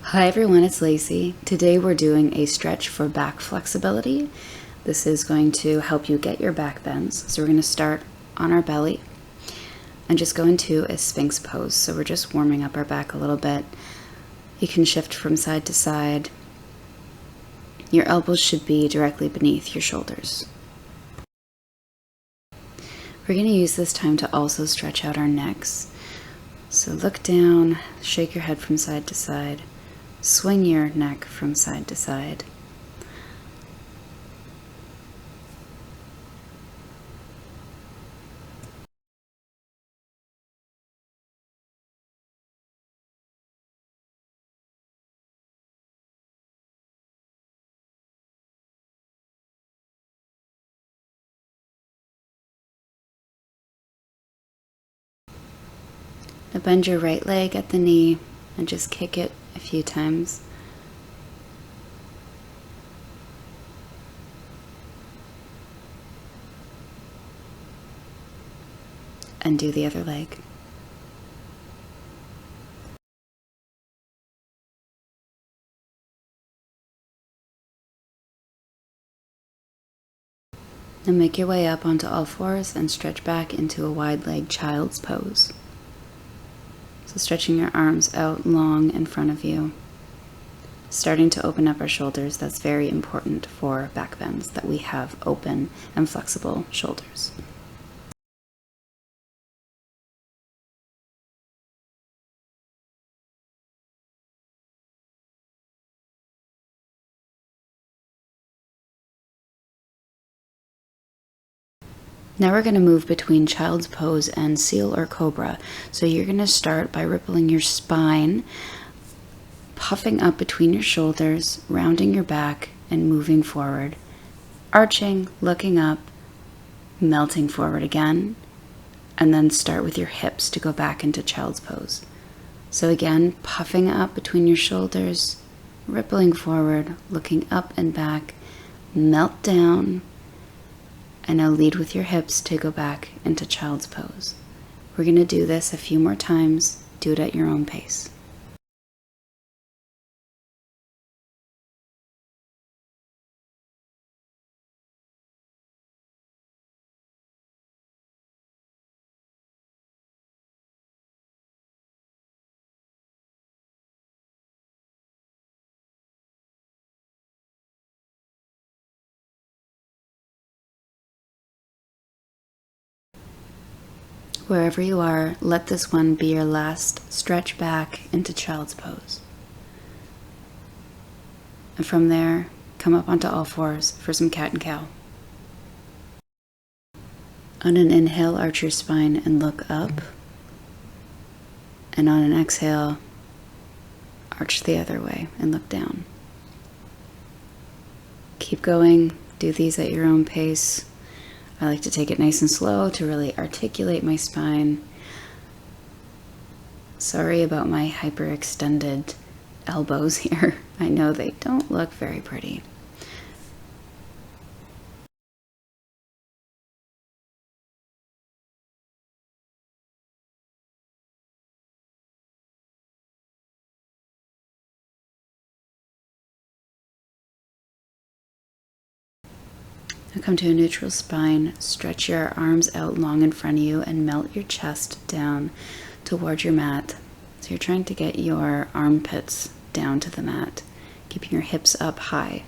Hi everyone, it's Lacey. Today we're doing a stretch for back flexibility. This is going to help you get your back bends. So we're going to start on our belly and just go into a Sphinx pose. So we're just warming up our back a little bit. You can shift from side to side. Your elbows should be directly beneath your shoulders. We're going to use this time to also stretch out our necks. So look down, shake your head from side to side. Swing your neck from side to side. Now bend your right leg at the knee and just kick it a few times. And do the other leg. Now make your way up onto all fours and stretch back into a wide leg child's pose. So stretching your arms out long in front of you. Starting to open up our shoulders. That's very important for back bends, that we have open and flexible shoulders. Now we're going to move between child's pose and seal or cobra. So you're going to start by rippling your spine, puffing up between your shoulders, rounding your back, and moving forward. Arching, looking up, melting forward again, and then start with your hips to go back into child's pose. So again, puffing up between your shoulders, rippling forward, looking up and back, melt down, and now lead with your hips to go back into child's pose. We're going to do this a few more times. Do it at your own pace. Wherever you are, let this one be your last stretch back into child's pose. And from there, come up onto all fours for some cat and cow. On an inhale, arch your spine and look up. And on an exhale, arch the other way and look down. Keep going. Do these at your own pace. I like to take it nice and slow to really articulate my spine. Sorry about my hyperextended elbows here. I know they don't look very pretty. Now come to a neutral spine, stretch your arms out long in front of you and melt your chest down toward your mat. So you're trying to get your armpits down to the mat, keeping your hips up high.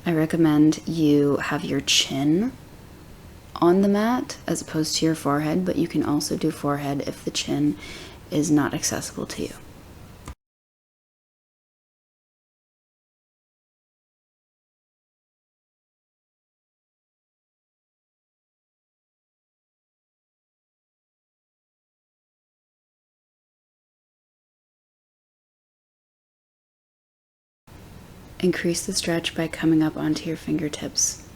I recommend you have your chin on the mat as opposed to your forehead, but you can also do forehead if the chin is not accessible to you. Increase the stretch by coming up onto your fingertips.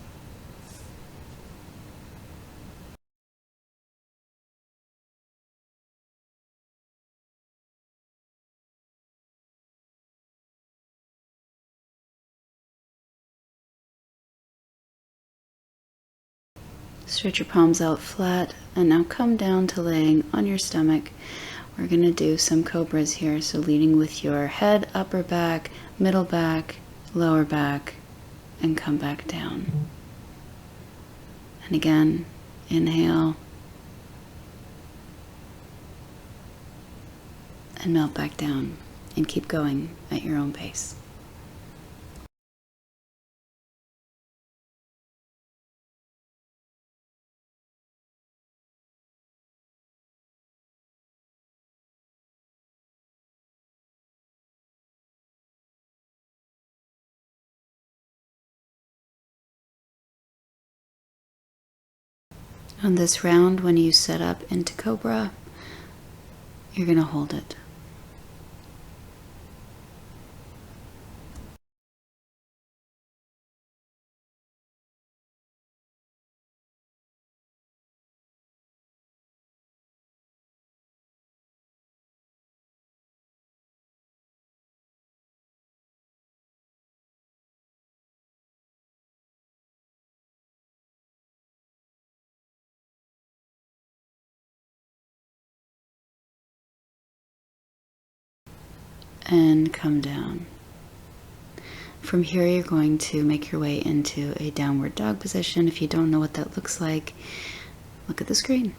Stretch your palms out flat and now come down to laying on your stomach We're going to do some cobras here. So leading with your head, upper back, middle back, lower back, and come back down. And again, inhale and melt back down, and keep going at your own pace. On this round, when you set up into Cobra, you're going to hold it. And come down. From here, you're going to make your way into a downward dog position. If you don't know what that looks like, look at the screen.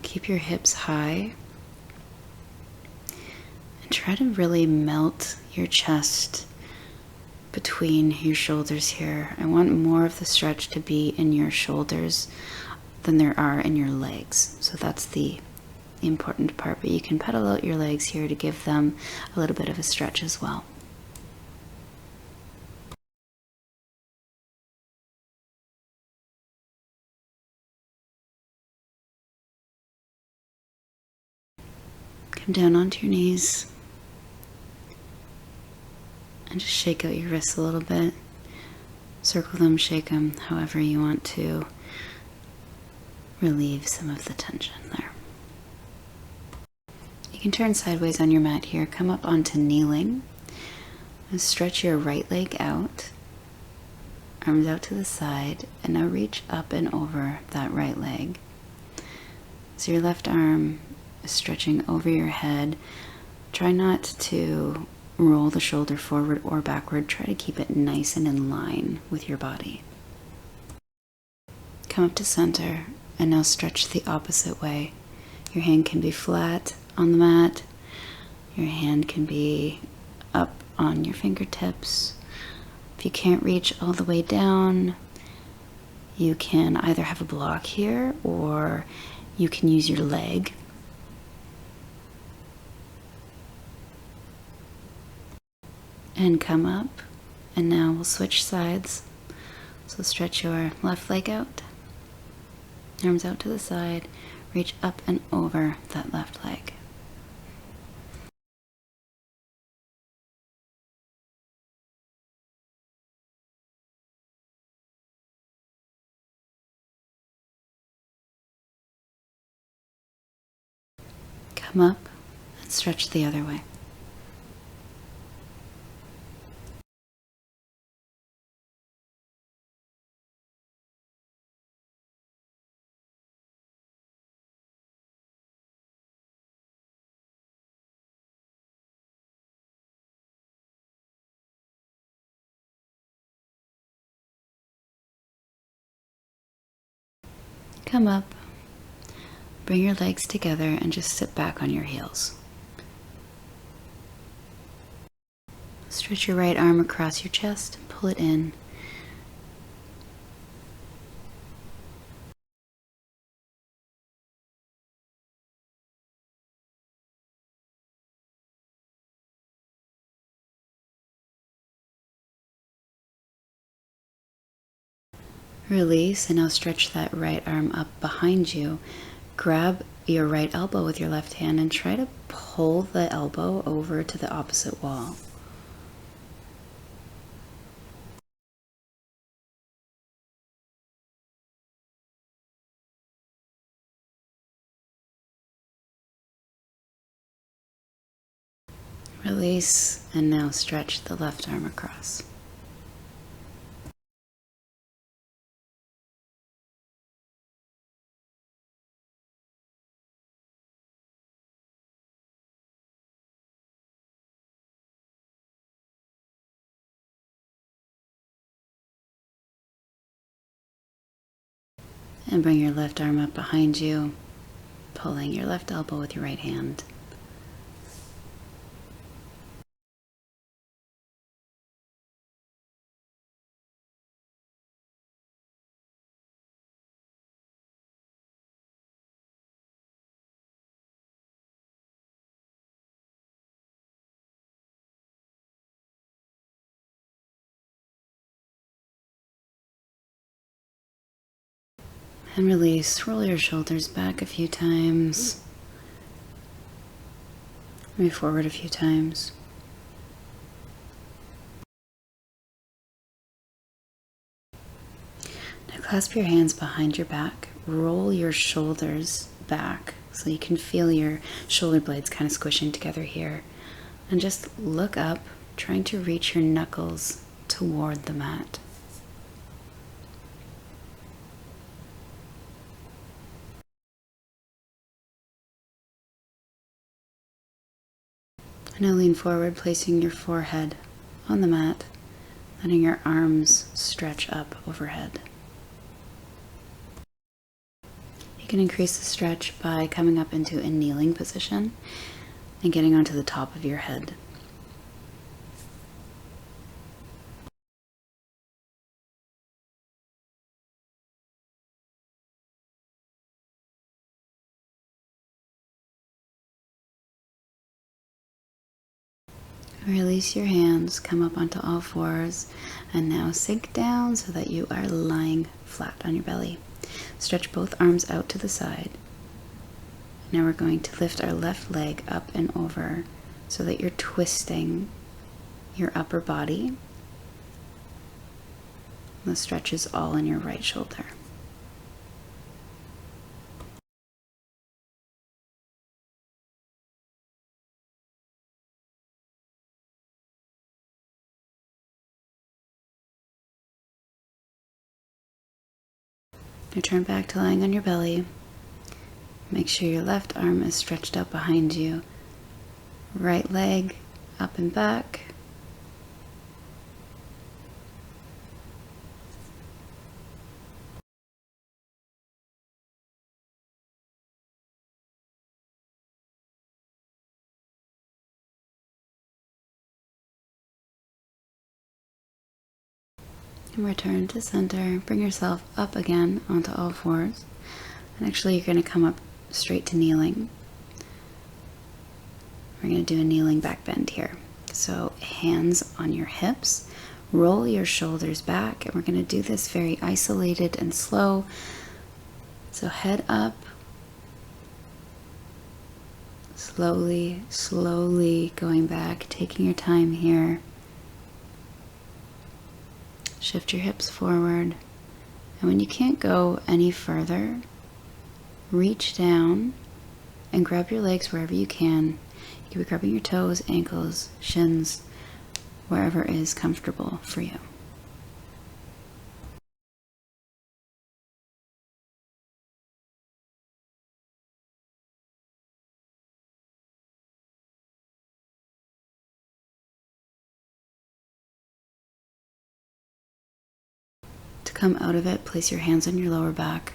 Keep your hips high and try to really melt your chest between your shoulders here. I want more of the stretch to be in your shoulders than there are in your legs. So that's the important part, but you can pedal out your legs here to give them a little bit of a stretch as well. Come down onto your knees and just shake out your wrists a little bit. Circle them, shake them, however you want to relieve some of the tension there. You can turn sideways on your mat here. Come up onto kneeling and stretch your right leg out, arms out to the side, and now reach up and over that right leg. So your left arm is stretching over your head. Try not to roll the shoulder forward or backward. Try to keep it nice and in line with your body. Come up to center and now stretch the opposite way. Your hand can be flat on the mat. Your hand can be up on your fingertips. If you can't reach all the way down, you can either have a block here or you can use your leg. And come up, and now we'll switch sides. So stretch your left leg out, arms out to the side, reach up and over that left leg. Come up and stretch the other way. Come up, bring your legs together and just sit back on your heels. Stretch your right arm across your chest, pull it in. Release, and now stretch that right arm up behind you. Grab your right elbow with your left hand and try to pull the elbow over to the opposite wall. Release, and now stretch the left arm across. And bring your left arm up behind you, pulling your left elbow with your right hand. And release. Roll your shoulders back a few times. Move forward a few times. Now clasp your hands behind your back. Roll your shoulders back so you can feel your shoulder blades kind of squishing together here. And just look up, trying to reach your knuckles toward the mat. Now lean forward, placing your forehead on the mat, letting your arms stretch up overhead. You can increase the stretch by coming up into a kneeling position and getting onto the top of your head. Release your hands, come up onto all fours, and now sink down so that you are lying flat on your belly. Stretch both arms out to the side. Now we're going to lift our left leg up and over so that you're twisting your upper body. The stretch is all in your right shoulder. Now turn back to lying on your belly. Make sure your left arm is stretched out behind you. Right leg up and back. And return to center. Bring yourself up again onto all fours. And actually you're going to come up straight to kneeling. We're going to do a kneeling back bend here. So hands on your hips, roll your shoulders back, and we're going to do this very isolated and slow. So head up, slowly, slowly going back, taking your time here. Shift your hips forward, and when you can't go any further, reach down and grab your legs wherever you can. You can be grabbing your toes, ankles, shins, wherever is comfortable for you. To come out of it, place your hands on your lower back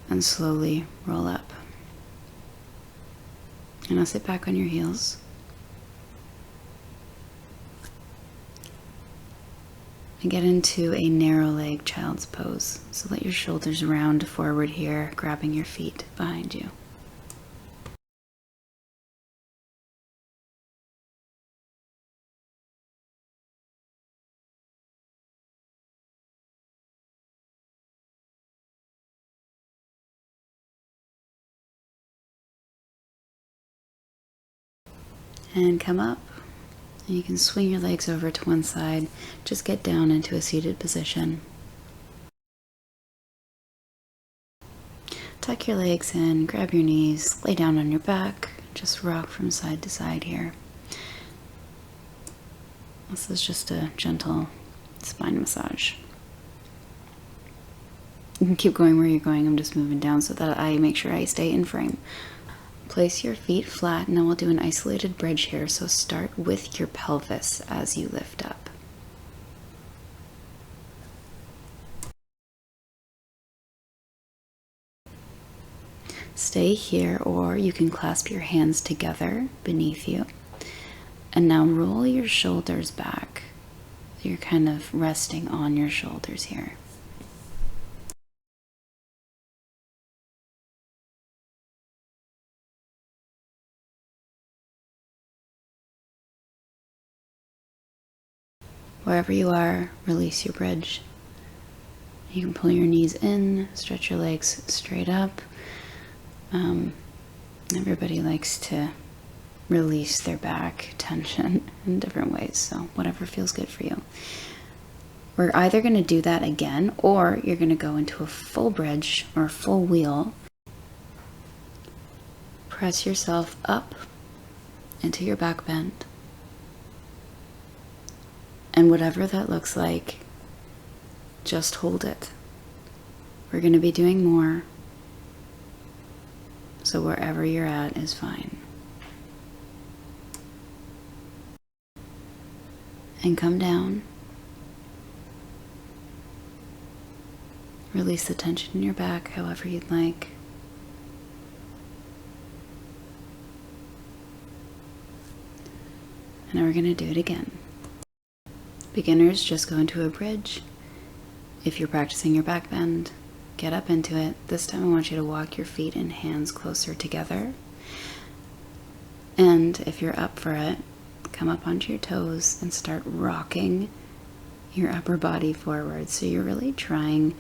and slowly roll up. And now sit back on your heels. And get into a narrow leg child's pose. So let your shoulders round forward here, grabbing your feet behind you. And come up. And you can swing your legs over to one side. Just get down into a seated position. Tuck your legs in, grab your knees, lay down on your back, just rock from side to side here. This is just a gentle spine massage. You can keep going where you're going. I'm just moving down so that I make sure I stay in frame. Place your feet flat, and then we'll do an isolated bridge here. So start with your pelvis as you lift up. Stay here, or you can clasp your hands together beneath you. And now roll your shoulders back. You're kind of resting on your shoulders here. Wherever you are, release your bridge. You can pull your knees in, stretch your legs straight up. Everybody likes to release their back tension in different ways, so whatever feels good for you. We're either going to do that again, or you're going to go into a full bridge or a full wheel. Press yourself up into your back bend. And whatever that looks like, just hold it. We're going to be doing more, so wherever you're at is fine. And come down. Release the tension in your back however you'd like. And now we're going to do it again. Beginners, just go into a bridge. If you're practicing your back bend, get up into it. This time I want you to walk your feet and hands closer together. And if you're up for it, come up onto your toes and start rocking your upper body forward. So you're really trying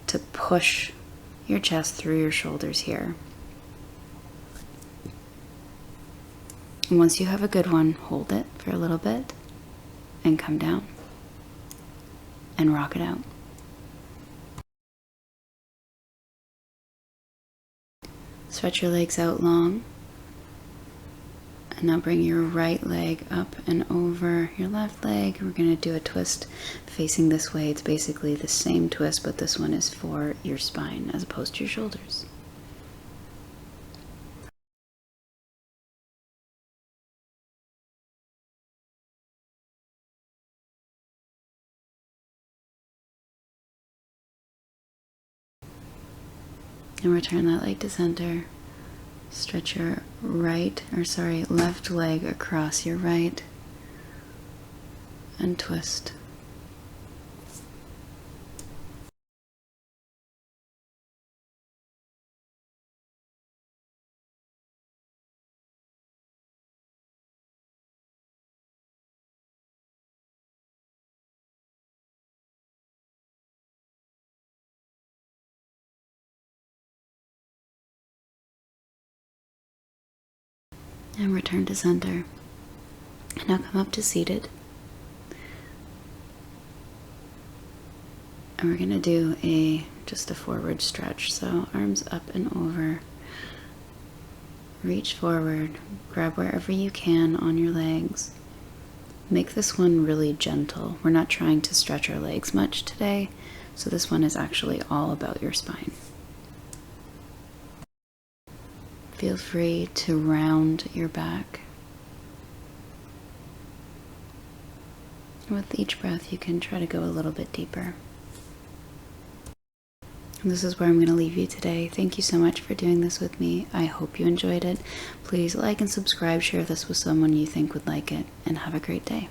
to push your chest through your shoulders here. And once you have a good one, hold it for a little bit and come down and rock it out. Stretch your legs out long. And now bring your right leg up and over your left leg. We're going to do a twist facing this way. It's basically the same twist, but this one is for your spine as opposed to your shoulders. And return that leg to center. Stretch your left leg across your right and twist. And return to center. And now come up to seated. And we're going to do just a forward stretch. So arms up and over. Reach forward. Grab wherever you can on your legs. Make this one really gentle. We're not trying to stretch our legs much today. So this one is actually all about your spine. Feel free to round your back. With each breath, you can try to go a little bit deeper. And this is where I'm going to leave you today. Thank you so much for doing this with me. I hope you enjoyed it. Please like and subscribe, share this with someone you think would like it, and have a great day.